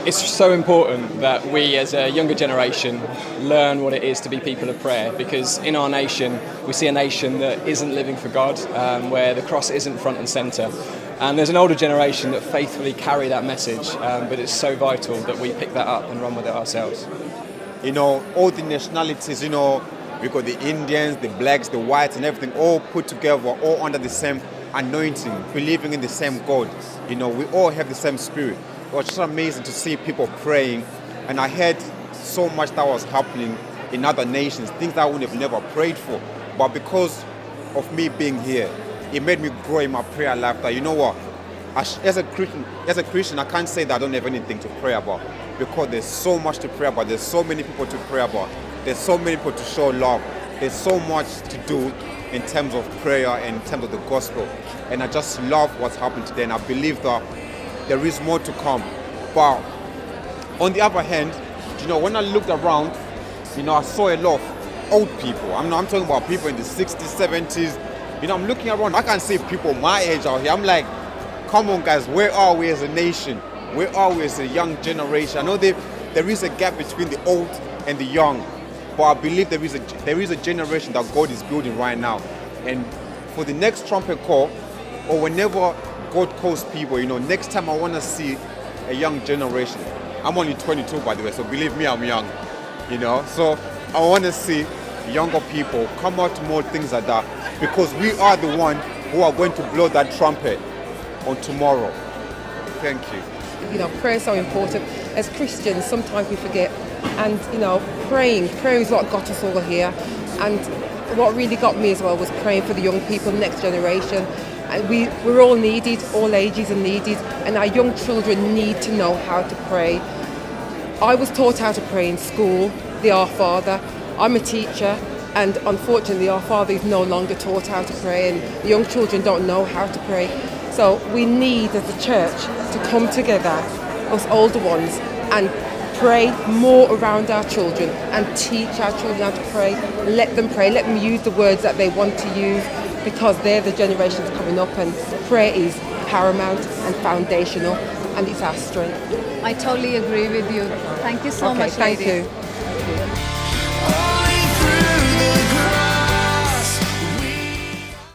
It's so important that we as a younger generation learn what it is to be people of prayer, because in our nation we see a nation that isn't living for God, where the cross isn't front and centre. And there's an older generation that faithfully carry that message, but it's so vital that we pick that up and run with it ourselves. All the nationalities, we got the Indians, the blacks, the whites and everything all put together, all under the same anointing, believing in the same God. We all have the same spirit. It was just amazing to see people praying, and I heard so much that was happening in other nations, things that I would have never prayed for. But because of me being here, it made me grow in my prayer life. That as a Christian, I can't say that I don't have anything to pray about, because there's so much to pray about. There's so many people to pray about. There's so many people to show love. There's so much to do in terms of prayer and in terms of the gospel. And I just love what's happened today, and I believe that there is more to come. But on the other hand, when I looked around, I saw a lot of old people. I'm talking about people in the 60s, 70s. I'm looking around, I can't see people my age out here. I'm like, come on guys, where are we as a nation? Where are we as a young generation? I know there is a gap between the old and the young, but I believe there is a generation that God is building right now. And for the next trumpet call, or whenever God calls people, next time I want to see a young generation. I'm only 22, by the way, so believe me, I'm young, So I want to see younger people come out to more things like that, because we are the one who are going to blow that trumpet on tomorrow. Thank you. Prayer is so important. As Christians, sometimes we forget. And, prayer is what got us all here. And what really got me as well was praying for the young people, next generation. And we're all needed, all ages are needed, and our young children need to know how to pray. I was taught how to pray in school, the Our Father. I'm a teacher, and unfortunately Our Father is no longer taught how to pray, and the young children don't know how to pray. So we need, as a church, to come together, us older ones, and pray more around our children and teach our children how to pray. Let them use the words that they want to use, because they're the generations coming up, and prayer is paramount and foundational, and it's our strength. I totally agree with you. Thank you so much, thank ladies. you.